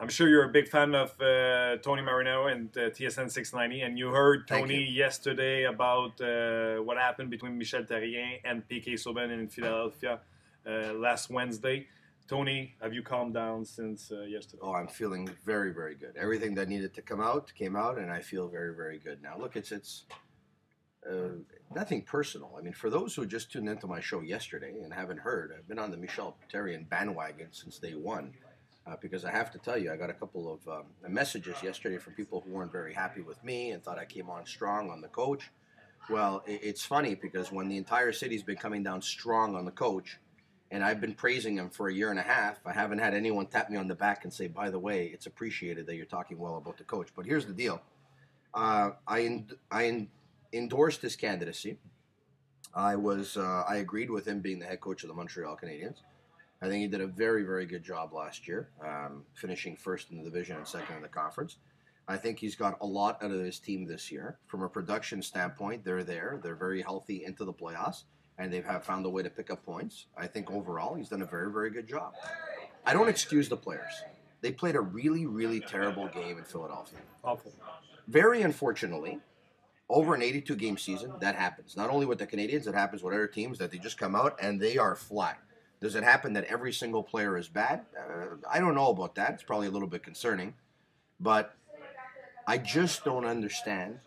I'm sure you're a big fan of Tony Marino and TSN 690, and you heard Tony yesterday about what happened between Michel Therrien and PK Subban in Philadelphia last Wednesday. Tony, have you calmed down since yesterday? Oh, I'm feeling very, very good. Everything that needed to come out came out, and I feel very, very good now. Look, it's nothing personal. I mean, for those who just tuned into my show yesterday and haven't heard, I've been on the Michel Therrien bandwagon since day one. Because I have to tell you, I got a couple of messages yesterday from people who weren't very happy with me and thought I came on strong on the coach. Well, it's funny because when the entire city's been coming down strong on the coach, and I've been praising him for a year and a half, I haven't had anyone tap me on the back and say, by the way, it's appreciated that you're talking well about the coach. But here's the deal. I endorsed his candidacy. I agreed with him being the head coach of the Montreal Canadiens. I think he did a very, very good job last year, finishing first in the division and second in the conference. I think he's got a lot out of his team this year. From a production standpoint, they're there. They're very healthy into the playoffs, and they've found a way to pick up points. I think overall he's done a very, very good job. I don't excuse the players. They played a really, really terrible game in Philadelphia. Awful. Very unfortunately, over an 82-game season, that happens. Not only with the Canadiens, it happens with other teams that they just come out and they are flat. Does it happen that every single player is bad? I don't know about that. It's probably a little bit concerning. But I just don't understand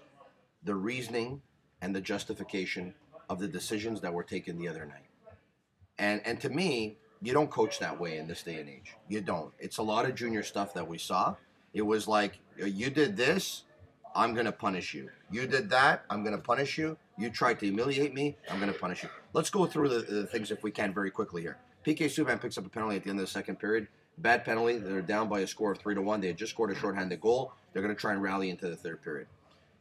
the reasoning and the justification of the decisions that were taken the other night. And to me, you don't coach that way in this day and age. You don't. It's a lot of junior stuff that we saw. It was like, you did this, I'm going to punish you. You did that, I'm going to punish you. You tried to humiliate me, I'm going to punish you. Let's go through the things, if we can, very quickly here. PK Subban picks up a penalty at the end of the second period. Bad penalty. They're down by a score of 3-1. They had just scored a shorthanded goal. They're going to try and rally into the third period.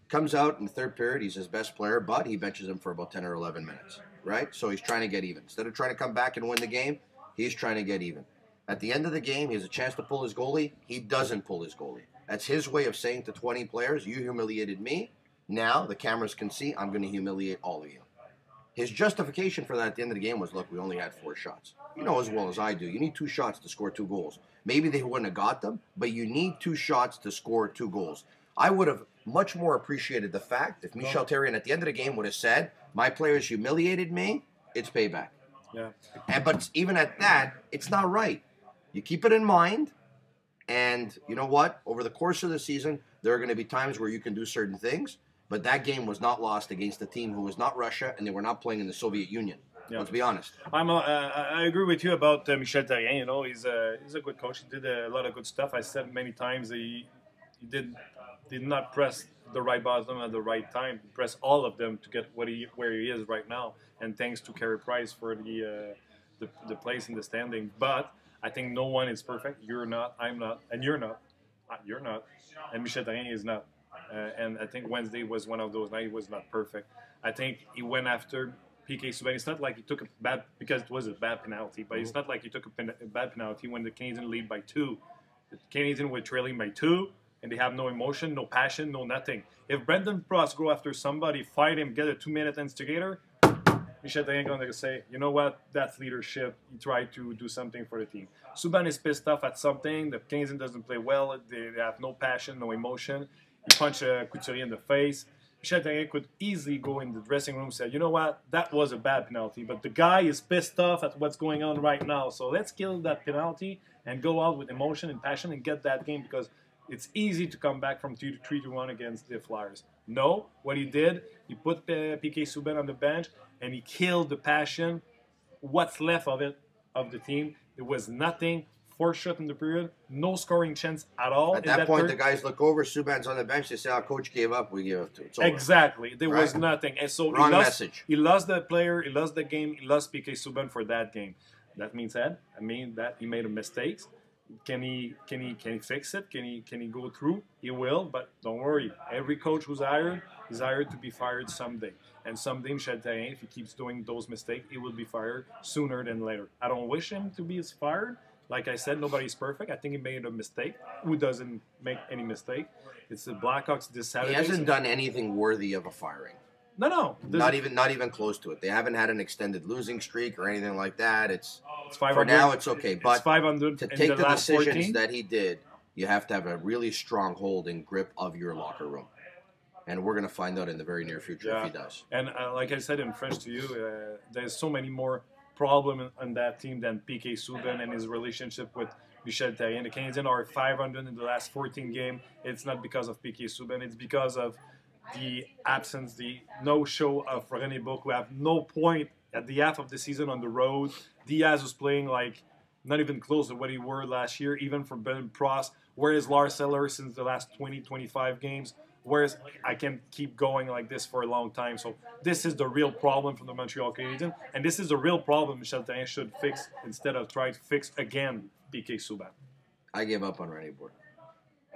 Comes out in the third period. He's his best player, but he benches him for about 10 or 11 minutes, right? So he's trying to get even. Instead of trying to come back and win the game, he's trying to get even. At the end of the game, he has a chance to pull his goalie. He doesn't pull his goalie. That's his way of saying to 20 players, you humiliated me. Now the cameras can see I'm going to humiliate all of you. His justification for that at the end of the game was, look, we only had 4 shots. You know as well as I do, you need 2 shots to score 2 goals. Maybe they wouldn't have got them, but you need 2 shots to score 2 goals. I would have much more appreciated the fact if Michel Therrien at the end of the game would have said, my players humiliated me, it's payback. Yeah. But even at that, it's not right. You keep it in mind, and you know what? Over the course of the season, there are going to be times where you can do certain things, but that game was not lost against a team who was not Russia, and they were not playing in the Soviet Union. Yeah. Let's be honest. I agree with you about Michel Therrien. You know, he's a good coach. He did a lot of good stuff. I said many times he did not press the right button at the right time. He pressed all of them to get where he is right now. And thanks to Carey Price for the place in the standing. But I think no one is perfect. You're not. I'm not. And you're not. You're not. And Michel Therrien is not. And I think Wednesday was one of those nights. He was not perfect. I think he went after PK Subban. It's not like he took a bad, because it was a bad penalty, but it's not like he took a bad penalty when the Canadiens lead by 2. The Canadiens were trailing by 2, and they have no emotion, no passion, no nothing. If Brendan Pross go after somebody, fight him, get a 2-minute instigator, Michel Therrien going to say, you know what, that's leadership. He tried to do something for the team. Subban is pissed off at something. The Canadiens doesn't play well. They have no passion, no emotion. He punched Couturier in the face. Michel Therrien could easily go in the dressing room and say, you know what, that was a bad penalty, but the guy is pissed off at what's going on right now, so let's kill that penalty and go out with emotion and passion and get that game, because it's easy to come back from 3-1 against the Flyers. No, what he did, he put PK Subban on the bench, and he killed the passion. What's left of it, of the team, it was nothing. 4 shots in the period, no scoring chance at all. At that point, the guys look over, Subban's on the bench, they say, our coach gave up, we gave up too. Exactly. There was nothing. And so Wrong message. He lost the player, he lost the game, he lost PK Subban for that game. That means that, that he made a mistake. Can he fix it? Can he go through? He will, but don't worry. Every coach who's hired is hired to be fired someday. And someday, Michel Therrien, if he keeps doing those mistakes, he will be fired sooner than later. I don't wish him to be fired. Like I said, nobody's perfect. I think he made a mistake. Who doesn't make any mistake? It's the Blackhawks this Saturday. He hasn't done anything worthy of a firing. No. Not even close to it. They haven't had an extended losing streak or anything like that. It's 500. For now, it's okay. But it's 500 to take the decisions 14. that he did you have to have a really strong hold and grip of your locker room. And we're going to find out in the very near future if he does. And like I said in French to you, there's so many more problems on that team than PK Subban and his relationship with Michel Therrien. The Canadiens are 500 in the last 14 games. It's not because of PK Subban. It's because of the absence, the no-show of René Book, who have no point at the half of the season on the road. Diaz was playing like not even close to what he were last year, even for Ben Prost. Whereas Lars Eller since the last 20, 25 games. Whereas I can keep going like this for a long time. So this is the real problem for the Montreal Canadiens. And this is the real problem Michel Therrien should fix instead of trying to fix again PK Subban. I gave up on René Book.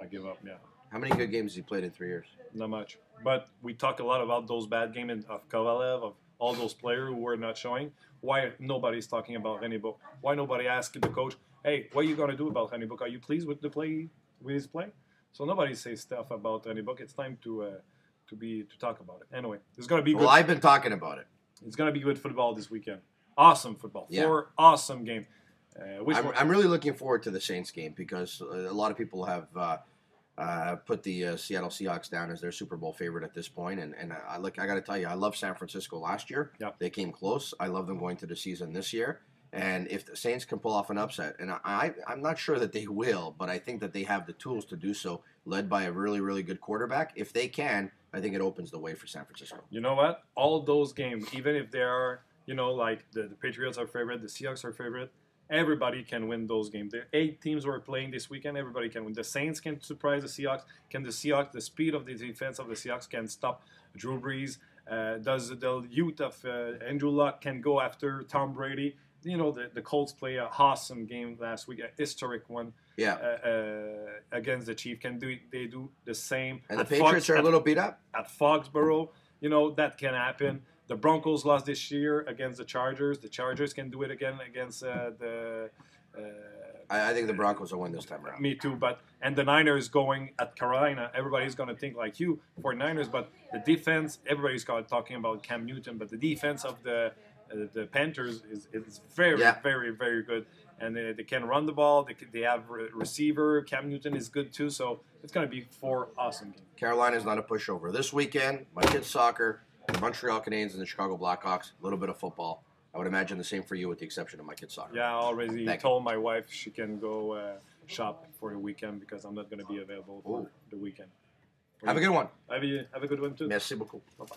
I give up, yeah. How many good games has he played in 3 years? Not much. But we talk a lot about those bad games of Kovalev, of all those players who were not showing. Why nobody's talking about René Book? Why nobody asking the coach, hey, what are you going to do about René Book? Are you pleased with his play? So nobody says stuff about René Book. It's time to talk about it. Anyway, it's going to be good. Well, I've been talking about it. It's going to be good football this weekend. Awesome football. Yeah. 4 awesome games. I'm really looking forward to the Saints game because a lot of people have put the Seattle Seahawks down as their Super Bowl favorite at this point. And I got to tell you, I love San Francisco last year. Yep. They came close. I love them going to the season this year. And if the Saints can pull off an upset, and I'm not sure that they will, but I think that they have the tools to do so, led by a really, really good quarterback. If they can, I think it opens the way for San Francisco. You know what? All those games, even if they are, like the Patriots are favorite, the Seahawks are favorite, everybody can win those games. The 8 teams who are playing this weekend, everybody can win. The Saints can surprise the Seahawks. Can the Seahawks, the speed of the defense of the Seahawks can stop Drew Brees? Does the youth of Andrew Luck can go after Tom Brady? The Colts play an awesome game last week, a historic one. Yeah. Against the Chiefs. They do the same? And the Patriots are a little beat up at Foxborough. That can happen. The Broncos lost this year against the Chargers. The Chargers can do it again against the. I think the Broncos will win this time around. Me too, and the Niners going at Carolina. Everybody's going to think like you for Niners, but the defense. Everybody's talking about Cam Newton, but the defense of the Panthers is very, very, very good. And they can run the ball. They have receiver. Cam Newton is good too. So it's going to be 4 awesome games. Carolina's not a pushover. This weekend, my kids' soccer, the Montreal Canadiens, and the Chicago Blackhawks. A little bit of football. I would imagine the same for you with the exception of my kids' soccer. Yeah, I already told my wife she can go shop for the weekend because I'm not going to be available for the weekend. Have a good one. Have a good one too. Merci beaucoup. Bye-bye.